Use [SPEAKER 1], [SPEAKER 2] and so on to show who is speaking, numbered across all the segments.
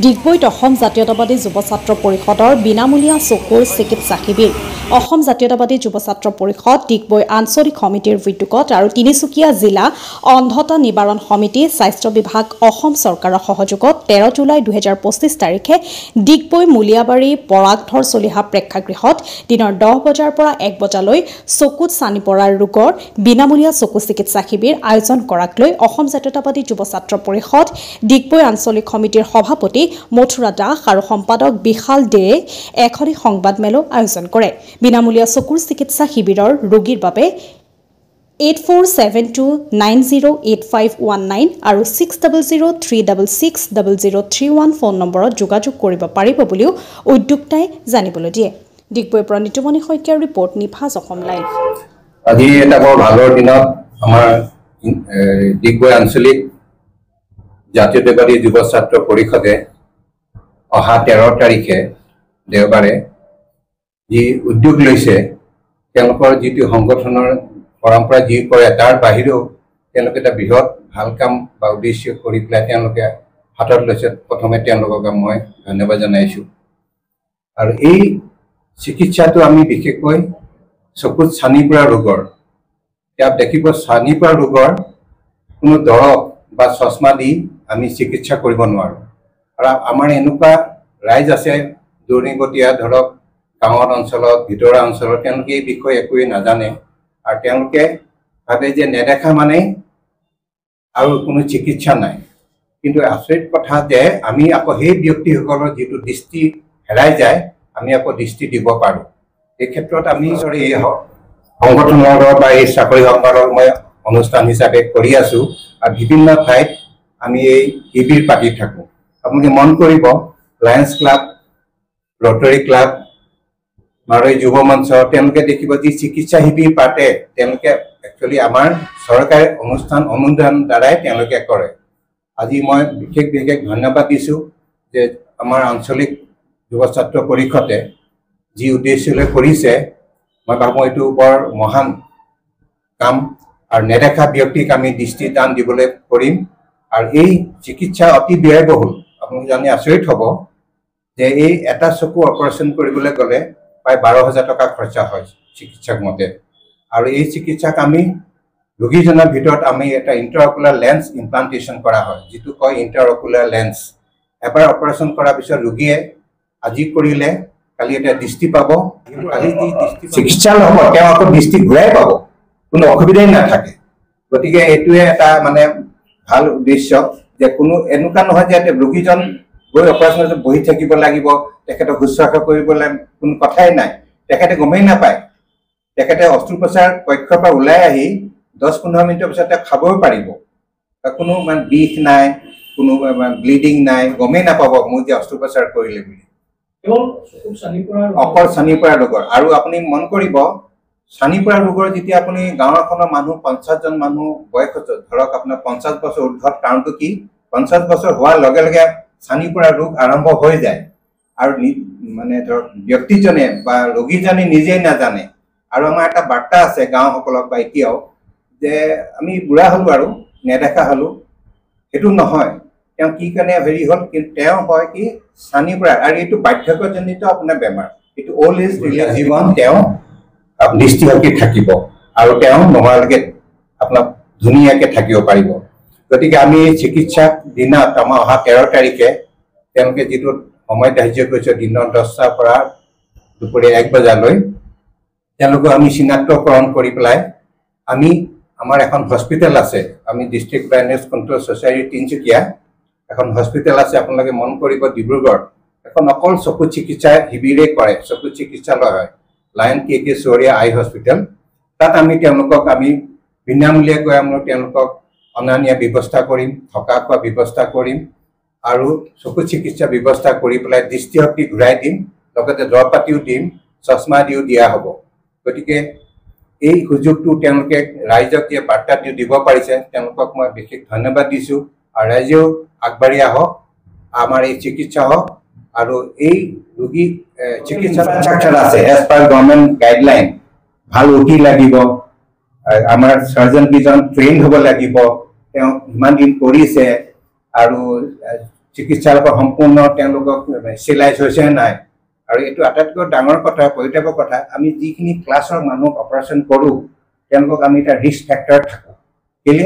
[SPEAKER 1] ডিগবৈত অসম জাতীয়তাবাদী যুৱ ছাত্ৰ পৰিষদৰ বিনামূলীয়া চকুৰ চিকিৎসা শিবিৰ অসম জাতীয়তাবাদী যুৱ ছাত্ৰ পৰিষদ ডিগবৈ আঞ্চলিক সমিতিৰ উদ্যোগত আৰু তিনিচুকীয়া জিলা অন্ধতা নিবাৰণ সমিতি স্বাস্থ্য বিভাগ অসম চৰকাৰৰ সহযোগত 13 জুলাই 2025 তাৰিখে ডিগবৈ মুলিয়াবাৰী পৰাগধৰ চলিহা প্ৰেক্ষাগৃহত দিনৰ 10 বজাৰ পৰা 1 বজালৈ চকুত চানি পৰাৰ ৰোগৰ বিনামূলীয়া চকু চিকিৎসা শিবিৰ আয়োজন কৰাক লৈ অসম জাতীয়তাবাদী যুৱ ছাত্ৰ পৰিষদ ডিগবৈ আঞ্চলিক সমিতিৰ সভাপতি মথুৰা দাস আৰু সম্পাদক বিশাল দে এখনি সংবাদ মেলো আয়োজন কৰে বিনামূলীয়া চকুৰ চিকিৎসা শিবিৰৰ ৰোগীৰ বাবে 8472908519 আৰু 6003660031 ফোন নম্বৰত যোগাযোগ কৰিব পাৰিব বুলিও উদ্যোক্তাই জানিবলৈ দিয়ে ডিগবৈৰ পৰা নিতুমণি শইকীয়াৰ ৰিপৰ্ট নিভাজ অসম লাইভ
[SPEAKER 2] আজি এটা বৰ ভালৰ দিনত আমাৰ ডিগবৈ আঞ্চলিক জাতীয়তাবাদী যুৱ ছাত্ৰ পৰিষদে অহা 13 তাৰিখে দেওবাৰে যি উদ্যোগ লৈছে তেওঁলোকৰ যিটো সংগঠনৰ পৰম্পৰা যি কৰে তাৰ বাহিৰেও তেওঁলোকে এটা বৃহৎ ভাল কাম বা উদ্দেশ্য কৰি পেলাই তেওঁলোকে হাতত লৈছে প্ৰথমে তেওঁলোকক মই ধন্যবাদ জনাইছোঁ আৰু এই চিকিৎসাটো আমি বিশেষকৈ চকুত চানি পৰা ৰোগৰ ইয়াত দেখিব চানি পৰা ৰোগৰ কোনো দৰৱ বা চশমা দি আমি চিকিৎসা কৰিব নোৱাৰোঁ আৰু আমাৰ এনেকুৱা ৰাইজ আছে দুৰ্নীগতীয়া ধৰক গাঁৱৰ অঞ্চলত ভিতৰুৱা অঞ্চলত তেওঁলোকে এই বিষয়ে একোৱেই নাজানে আৰু তেওঁলোকে ভাবে যে নেদেখা মানে আৰু কোনো চিকিৎসা নাই কিন্তু আচৰিত কথা যে আমি আকৌ সেই ব্যক্তিসকলৰ যিটো দৃষ্টি হেৰাই যায় আমি আকৌ দৃষ্টি দিব পাৰোঁ এই ক্ষেত্ৰত আমি এই সংগঠনৰ বা এই চাকৰি সংবাদৰ মই অনুষ্ঠান হিচাপে কৰি আছোঁ আৰু বিভিন্ন ঠাইত আমি এই শিবিৰ পাতি থাকোঁ আপুনি মন কৰিব লায়ন্স ক্লাব ৰটাৰী ক্লাব মাৰৈ যুৱ মঞ্চ তেওঁলোকে দেখিব যি চিকিৎসা শিবিৰ পাতে তেওঁলোকে একচুৱেলি আমাৰ চৰকাৰী অনুষ্ঠান অনুদান দ্বাৰাই তেওঁলোকে কৰে আজি মই বিশেষ ধন্যবাদ দিছোঁ যে আমাৰ আঞ্চলিক যুৱ ছাত্ৰ পৰিষদে যি উদ্দেশ্যলৈ কৰিছে মই ভাবোঁ এইটো বৰ মহান কাম আৰু নেদেখা ব্যক্তিক আমি দৃষ্টিদান দিবলৈ কৰিম আৰু এই চিকিৎসা অতি ব্যয়বহুল আপুনি জানি আচৰিত হ'ব যে এই এটা চকু অপাৰেশ্যন কৰিবলৈ গ'লে প্ৰায় 12,000 টকা খৰচা হয় চিকিৎসক মতে আৰু এই চিকিৎসাক আমি ৰোগীজনৰ ভিতৰত আমি এটা ইণ্টাৰঅকুলাৰ লেন্স ইমপ্লাণ্টেশ্যন কৰা হয় যিটো কয় ইণ্টাৰঅকুলাৰ লেন্স এবাৰ অপাৰেশ্যন কৰাৰ পিছত ৰোগীয়ে আজি কৰিলে কালি এটা দৃষ্টি পাব কালি যি দৃষ্টি চিকিৎসা নহ'ব তেওঁ আকৌ দৃষ্টি ঘূৰাই পাব কোনো অসুবিধাই নাথাকে গতিকে এইটোৱে এটা মানে ভাল উদ্দেশ্য যে কোনো এনেকুৱা নহয় যে ৰোগীজন গৈ অপাৰেশ্যনত বহি থাকিব লাগিব তেখেতক শুশ্ৰূষা কৰিবলৈ কোনো কথাই নাই তেখেতে গমেই নাপায় তেখেতে অস্ত্ৰোপচাৰ কক্ষৰ পৰা ওলাই আহি 10-15 মিনিটৰ পিছত খাবও পাৰিব কোনো মানে বিষ নাই কোনো ব্লিডিং নাই গমেই নাপাব মোৰ যে অস্ত্ৰোপচাৰ কৰিলে বুলি অকল চানি পৰা ৰোগৰ আৰু আপুনি মন কৰিব চানি পৰা ৰোগৰ যেতিয়া আপুনি গাঁৱৰখনৰ মানুহ 50 জন মানুহ বয়সত ধৰক আপোনাৰ 50 বছৰ ঊৰ্ধত কাৰণটো কি 50 বছৰ হোৱাৰ লগে লগে চানি পৰা ৰোগ আৰম্ভ হৈ যায় আৰু মানে ধৰক ব্যক্তিজনে বা ৰোগীজনে নিজেই নাজানে আৰু আমাৰ এটা বাৰ্তা আছে গাঁওসকলক বা এতিয়াও যে আমি বুঢ়া হ'লোঁ আৰু নেদেখা হ'লোঁ সেইটো নহয় তেওঁ কি কাৰণে হেৰি হ'ল কিন্তু তেওঁ হয় কি চানি পৰা আৰু এইটো বাৰ্ধক্যজনিত আপোনাৰ বেমাৰ এইটো অল্ড এজ জীৱন তেওঁ দৃষ্টিশক্তি থাকিব আৰু তেওঁ নমৰালৈকে আপোনাক ধুনীয়াকৈ থাকিব পাৰিব গতিকে আমি চিকিৎসাক দিনত আমাৰ অহা 13 তাৰিখে তেওঁলোকে যিটো সময় ধাৰ্য কৰিছে দিনৰ 10টাৰ পৰা দুপৰীয়া 1 বজালৈ তেওঁলোকক আমি চিনাক্তকৰণ কৰি পেলাই আমি আমাৰ এখন হস্পিটেল আছে আমি district blindness control society Tinsukia এখন হস্পিটেল আছে আপোনালোকে মন কৰিব ডিব্ৰুগড় এখন অকল চকু চিকিৎসা শিবিৰেই কৰে চকু চিকিৎসালয় হয় লায়ন কে চৌৰীয়া আই হস্পিটেল তাত আমি তেওঁলোকক আমি বিনামূলীয়াকৈ আমি তেওঁলোকক অনা নিয়া ব্যৱস্থা কৰিম থকা খোৱা ব্যৱস্থা কৰিম আৰু চকু চিকিৎসা ব্যৱস্থা কৰি পেলাই দৃষ্টিশক্তি ঘূৰাই দিম লগতে দৰৱ পাতিও দিম চশমা দিও দিয়া হ'ব গতিকে এই সুযোগটো তেওঁলোকে ৰাইজক যে বাৰ্তা দিব পাৰিছে তেওঁলোকক মই বিশেষ ধন্যবাদ দিছোঁ আৰু ৰাইজেও আগবাঢ়ি আহক আমাৰ এই চিকিৎসা হওক আৰু এই ৰোগী চিকিৎসা আছে এজ পাৰ গভৰ্ণমেণ্ট গাইডলাইন ভাল অতি লাগিব আমাৰ চাৰ্জন কেইজন ট্ৰেইন হ'ব লাগিব তেওঁ ইমান দিন কৰিছে আৰু চিকিৎসালয়ৰ সম্পূৰ্ণ তেওঁলোকক চিলাইজ হৈছে নাই আৰু এইটো আটাইতকৈ ডাঙৰ কথা পৰিতাপৰ কথা আমি যিখিনি ক্লাছৰ মানুহক অপাৰেশ্যন কৰোঁ তেওঁলোকক আমি এটা ৰিস্ক ফেক্টৰ থাকোঁ কেলে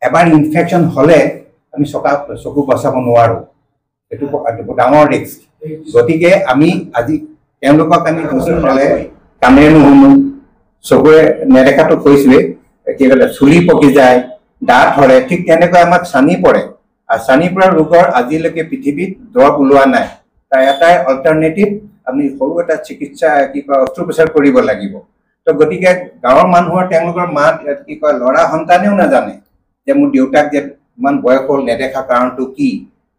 [SPEAKER 2] এবাৰ ইনফেকশ্যন হ'লে আমি চকু বচাব নোৱাৰোঁ এইটো ডাঙৰ ৰিস্ক গতিকে আমি আজি তেওঁলোকক আমি হ'লে কামেৰে নুশুনো চকুৰে নেদেখাটো কৈছোৱে কি ক'লে চুলি পকি যায় দাঁত সৰে ঠিক তেনেকৈ আমাক চানি পৰে আৰু চানি পৰা ৰোগৰ আজিলৈকে পৃথিৱীত দৰৱ ওলোৱা নাই তাৰ এটাই অল্টাৰনেটিভ আমি সৰু এটা চিকিৎসা কি কয় অস্ত্ৰোপচাৰ কৰিব লাগিব তো গতিকে গাঁৱৰ মানুহৰ তেওঁলোকৰ মা কি কয় ল'ৰা সন্তানেও নাজানে যে মোৰ দেউতাক যে ইমান বয়স হ'ল নেদেখা কাৰণটো কি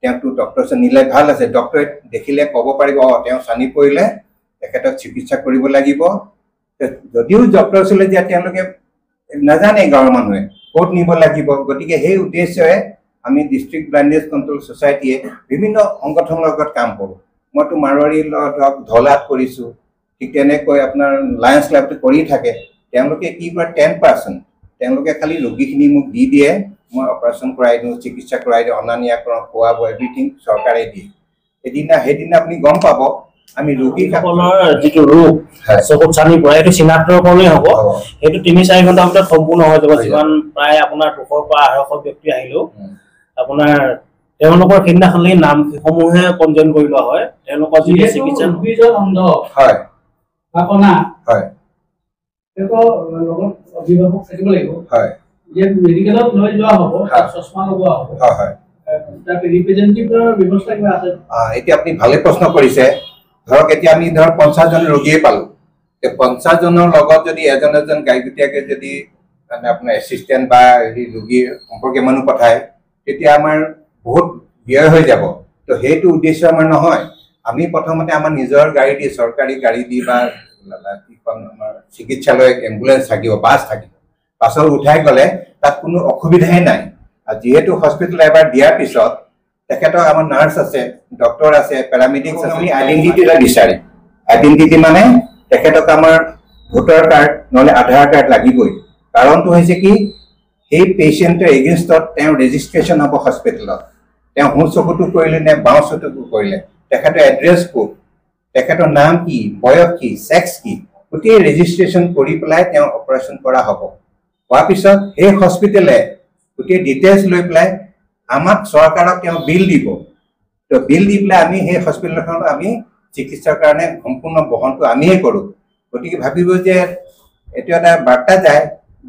[SPEAKER 2] তেওঁকতো ডক্টৰ ওচৰত নিলে ভাল আছে ডক্টৰে দেখিলে ক'ব পাৰিব তেওঁ চানি পৰিলে তেখেতক চিকিৎসা কৰিব লাগিব যদিও ডক্টৰ ওচৰলৈ যায় তেওঁলোকে নাজানে গাঁৱৰ মানুহে ক'ত নিব লাগিব গতিকে সেই উদ্দেশ্যৰে আমি ডিষ্ট্ৰিক্ট ব্লাইণ্ডনেছ কণ্ট্ৰল ছ'চাইটিয়ে বিভিন্ন সংগঠনৰ লগত কাম কৰোঁ মইতো মাৰোৱাৰী ধৰক ঢলাত কৰিছোঁ ঠিক তেনেকৈ আপোনাৰ লায়ন্স ক্লাবটো কৰি থাকে তেওঁলোকে কি কৰে 10% তেওঁলোকে খালি ৰোগীখিনি মোক দি দিয়ে মই অপাৰেশ্যন কৰাই দিওঁ চিকিৎসা কৰাই দিওঁ অনা নিয়া কৰা খোৱা বোৱা এভৰিথিং চৰকাৰে দিয়ে সেইদিনা আপুনি গম পাব আমি ৰোগীসকলৰ
[SPEAKER 3] যিটো ৰোগ চকুত চানি পৰা এইটো চিনাক্তকৰণেই হ'ব সেইটো 3-4 ঘণ্টাৰ ভিতৰত সম্পূৰ্ণ হৈ যাব যিমান প্ৰায় আপোনাৰ 200 পৰা 250 ব্যক্তি আহিলেও আপোনাৰ তেওঁলোকৰ সেইদিনাখনলৈ নামসমূহে পঞ্জীয়ন কৰি লোৱা হয় তেওঁলোকৰ যিটো চিকিৎসা
[SPEAKER 4] অন্ধ
[SPEAKER 2] হয়
[SPEAKER 4] আপনা
[SPEAKER 2] হয়
[SPEAKER 4] তেওঁলোকৰ লগত অভিভাৱক থাকিব লাগিব
[SPEAKER 2] হয়
[SPEAKER 4] যে মেডিকেলত লৈ যোৱা হ'ব চশমা লগোৱা হ'ব
[SPEAKER 2] হয় হয়
[SPEAKER 4] তাৰ ৰিপ্ৰেজেণ্টেটিভৰ ব্যৱস্থা কিবা আছে
[SPEAKER 2] এতিয়া আপুনি ভালে প্ৰশ্ন কৰিছে ধৰক এতিয়া আমি ধৰক 50 জন ৰোগীয়ে পালোঁ 50 জনৰ লগত যদি এজন গাইগুটীয়াকে যদি মানে আপোনাৰ এছিষ্টেণ্ট বা ৰোগীৰ সম্পৰ্কীয় মানুহ পঠায় তেতিয়া আমাৰ বহুত ব্যয় হৈ যাব তো সেইটো উদ্দেশ্য আমাৰ নহয় আমি প্ৰথমতে আমাৰ নিজৰ গাড়ী দি চৰকাৰী গাড়ী দি বা আমাৰ চিকিৎসালয়ত এম্বুলেঞ্চ থাকিব বাছ থাকিব বাছত উঠাই গ'লে তাত কোনো অসুবিধাই নাই আৰু যিহেতু হস্পিটেল এবাৰ দিয়াৰ পিছত তেখেতক আমাৰ নাৰ্ছ আছে ডক্টৰ আছে পেৰামেডিক্স আছে আমি আইডেণ্টিটি এটা বিচাৰিম আইডেণ্টিটি মানে তেখেতক আমাৰ ভোটাৰ কাৰ্ড নহ'লে আধাৰ কাৰ্ড লাগিবই কাৰণটো হৈছে কি সেই পেচেণ্টৰ এগেইনষ্টত তেওঁ ৰেজিষ্ট্ৰেশ্যন হ'ব হস্পিটেলত তেওঁ সোঁ চকুটো কৰিলে নে বাওঁ চকুটো কৰিলে তেখেতৰ এড্ৰেছ ক'ত তেখেতৰ নাম কি বয়স কি ছেক্স কি গোটেই ৰেজিষ্ট্ৰেশ্যন কৰি পেলাই তেওঁ অপাৰেশ্যন কৰা হ'ব হোৱাৰ পিছত সেই হস্পিটেলে গোটেই ডিটেইলছ লৈ পেলাই আমাক চৰকাৰক তেওঁ বিল দিব তো বিল দি পেলাই আমি সেই হস্পিটেলখনত আমি চিকিৎসাৰ কাৰণে সম্পূৰ্ণ বহনটো আমিয়ে কৰোঁ গতিকে ভাবিব যে এইটো এটা বাৰ্তা যায়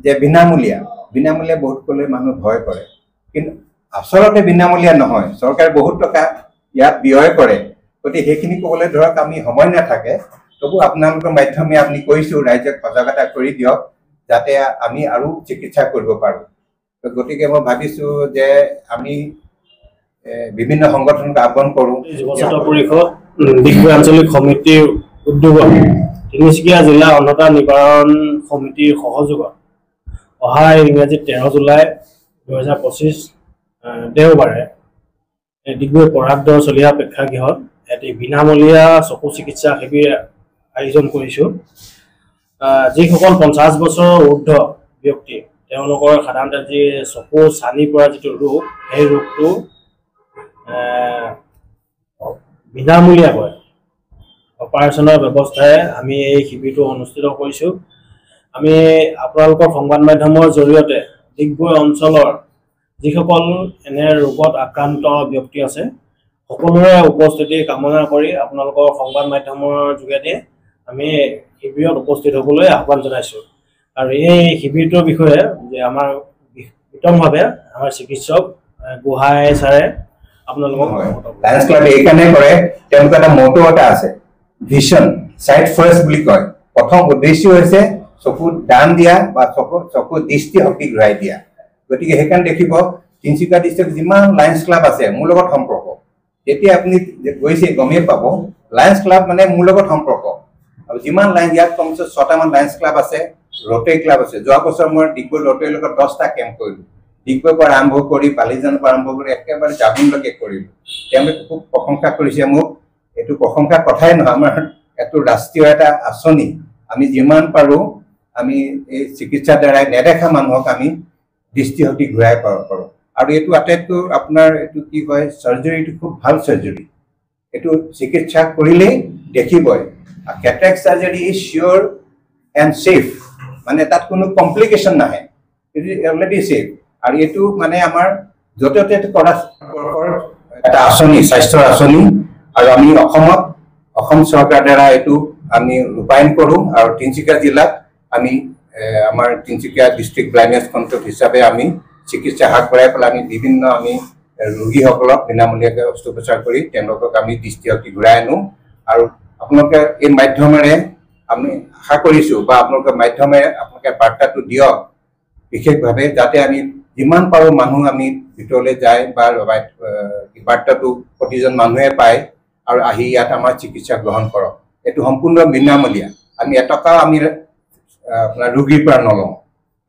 [SPEAKER 2] যে বিনামূলীয়া বহুত ক'লে মানুহ ভয় কৰে কিন্তু আচলতে বিনামূলীয়া নহয় চৰকাৰে বহুত টকা ইয়াত ব্যয় কৰে গতিকে সেইখিনি ক'বলৈ ধৰক আমি সময় নাথাকে তবু আপোনালোকৰ মাধ্যমে আপুনি কৈছোঁ ৰাইজক সজাগতা কৰি দিয়ক যাতে আমি আৰু চিকিৎসা কৰিব পাৰোঁ গতিকে মই ভাবিছোঁ যে আমি বিভিন্ন সংগঠনক আহ্বান কৰোঁ
[SPEAKER 3] যুৱ ছাত্ৰ পৰিষদ ডিগবৈ আঞ্চলিক সমিতিৰ উদ্যোগত তিনিচুকীয়া জিলা অন্ধতা নিবাৰণ সমিতিৰ সহযোগত অহা ইংৰাজী 13 জুলাই 2025 দেওবাৰে ডিগবৈ পৰাগদৰ চলীয়া প্ৰেক্ষাগৃহত এটি বিনামূলীয়া চকু চিকিৎসা শিবিৰ আয়োজন কৰিছোঁ যিসকল 50 বছৰৰ ঊৰ্ধ ব্যক্তি তেওঁলোকৰ সাধাৰণতে যি চকু চানি পৰা যিটো ৰোগ সেই ৰোগটো বিনামূলীয়াকৈ অপাৰেশ্যনৰ ব্যৱস্থাৰে আমি এই শিবিৰটো অনুষ্ঠিত কৰিছোঁ আমি আপোনালোকৰ সংবাদ মাধ্যমৰ জৰিয়তে ডিগবৈ অঞ্চলৰ যিসকল এনে ৰোগত আক্ৰান্ত ব্যক্তি আছে সকলোৰে উপস্থিতি কামনা কৰি আপোনালোকৰ সংবাদ মাধ্যমৰ যোগেদি আমি শিবিৰত উপস্থিত হ'বলৈ আহ্বান জনাইছোঁ আৰু এই শিবিৰটোৰ বিষয়ে যে আমাৰ বিতংভাৱে আমাৰ চিকিৎসক গোহাঁই ছাৰে আপোনালোকক
[SPEAKER 2] লায়ন্স ক্লাবে এইকাৰণে কৰে তেওঁলোকৰ এটা মটো এটা আছে ভিজন চাইট ফাৰ্ষ্ট বুলি কয় প্ৰথম উদ্দেশ্য হৈছে চকুত দান দিয়া বা চকুৰ দৃষ্টি শক্তি ঘূৰাই দিয়া গতিকে সেইকাৰণে দেখিব তিনিচুকীয়া ডিষ্ট্ৰিক্ট যিমান লায়ন্স ক্লাব আছে মোৰ লগত সম্পৰ্ক যেতিয়া আপুনি গৈছে গমেই পাব লায়ন্স ক্লাব মানে মোৰ লগত সম্পৰ্ক আৰু যিমান লাইন ইয়াত কমচে 6টামান লায়ন্স ক্লাব আছে ৰটেৰী ক্লাব আছে যোৱা বছৰ মই ডিগবৈ ৰটেৰীৰ লগত 10টা কেম্প কৰিলোঁ ডিগবৈৰ পৰা আৰম্ভ কৰি বালিজানৰ পৰা আৰম্ভ কৰি একেবাৰে জাবিনলৈকে কৰিলোঁ তেওঁলোকে খুব প্ৰশংসা কৰিছে মোক এইটো প্ৰশংসাৰ কথাই নহয় আমাৰ এইটো ৰাষ্ট্ৰীয় এটা আঁচনি আমি যিমান পাৰোঁ আমি এই চিকিৎসাৰ দ্বাৰাই নেদেখা মানুহক আমি দৃষ্টিশক্তি ঘূৰাই পাব পাৰোঁ আৰু এইটো আটাইতকৈ আপোনাৰ এইটো কি কয় চাৰ্জাৰীটো খুব ভাল চাৰ্জাৰী এইটো চিকিৎসা কৰিলেই দেখিবই cataract surgery is sure and safe মানে তাত কোনো কমপ্লিকেশ্যন নাহে ইট ইজ অলৰেডি ছেফ আৰু এইটো মানে আমাৰ য'তে ত'তে কৰা এটা আঁচনি স্বাস্থ্যৰ আঁচনি আৰু আমি অসম চৰকাৰৰ দ্বাৰা এইটো আমি ৰূপায়ণ কৰোঁ আৰু তিনিচুকীয়া জিলাত আমি আমাৰ তিনিচুকীয়া ডিষ্ট্ৰিক্ট ব্লাইণ্ডনেছ কণ্ট্ৰল হিচাপে আমি চিকিৎসা হাত বঢ়াই পেলাই আমি বিভিন্ন আমি ৰোগীসকলক বিনামূলীয়াকৈ অস্ত্ৰোপচাৰ কৰি তেওঁলোকক আমি দৃষ্টিশক্তি ঘূৰাই আনো আৰু আপোনালোকে এই মাধ্যমেৰে আমি আশা কৰিছোঁ বা আপোনালোকৰ মাধ্যমেৰে আপোনালোকে বাৰ্তাটো দিয়ক বিশেষভাৱে যাতে আমি যিমান পাৰোঁ মানুহ আমি ভিতৰলৈ যায় বা বাৰ্তাটো প্ৰতিজন মানুহে পায় আৰু আহি ইয়াত আমাৰ চিকিৎসা গ্ৰহণ কৰক এইটো সম্পূৰ্ণ বিনামূলীয়া আমি এটকাও আমি আপোনাৰ ৰোগীৰ পৰা নলওঁ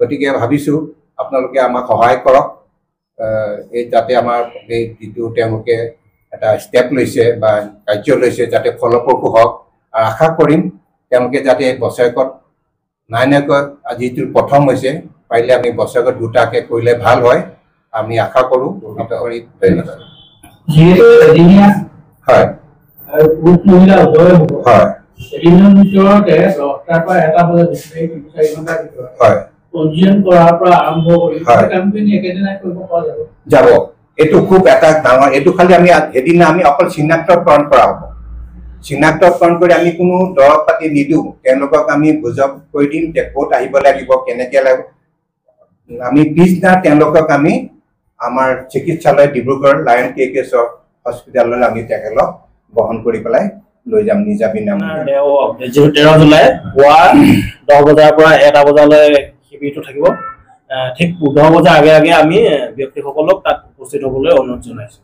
[SPEAKER 2] গতিকে ভাবিছোঁ আপোনালোকে আমাক সহায় কৰক এই যাতে আমাৰ এই যিটো তেওঁলোকে এটা ষ্টেপ লৈছে বা কাৰ্য লৈছে যাতে ফলপ্ৰসূ হওক আৰু আশা কৰিম তেওঁলোকে যাতে বছৰেকত নাইনাকৈ যিটো প্ৰথম হৈছে পাৰিলে আমি বছৰেকত দুটাকৈ কৰিলে ভাল হয় আমি আশা কৰোঁ
[SPEAKER 4] যিহেতু এদিনীয়া
[SPEAKER 2] হয়
[SPEAKER 4] আৰু পুৰুষ মহিলা উভয়ে হ'ব
[SPEAKER 2] হয়
[SPEAKER 4] এদিনৰ ভিতৰতে 10টাৰ পৰা 1টা বজাত 4 ঘণ্টাৰ ভিতৰত
[SPEAKER 2] হয়
[SPEAKER 4] পঞ্জীয়ন কৰাৰ পৰা আৰম্ভ কৰি কামখিনি একেদিনাই কৰিব পৰা যাব
[SPEAKER 2] এইটো খুব এটা ডাঙৰ এইটো খালি আমি সেইদিনা আমি অকল চিনাক্তকৰণ কৰা হ'ব চিনাক্তকৰণ কৰি আমি কোনো দৰৱ পাতি নিদিওঁ তেওঁলোকক আমি বুজাব কৰি দিম যে ক'ত আহিব লাগিব কেনেকৈ লাগিব আমি পিছদিনা তেওঁলোকক আমি আমাৰ চিকিৎসালয় ডিব্ৰুগড় লায়ন KKS হস্পিটেললৈ আমি তেখেতক বহন কৰি পেলাই লৈ যাম নিজা বিনামূলীয়া
[SPEAKER 3] 13 জুলাই পুৱা 10 বজাৰ পৰা 1টা বজালৈ শিবিৰটো থাকিব ঠিক 10 বজাৰ আগে আগে আমি ব্যক্তিসকলক তাত উপস্থিত হ'বলৈ অনুৰোধ জনাইছোঁ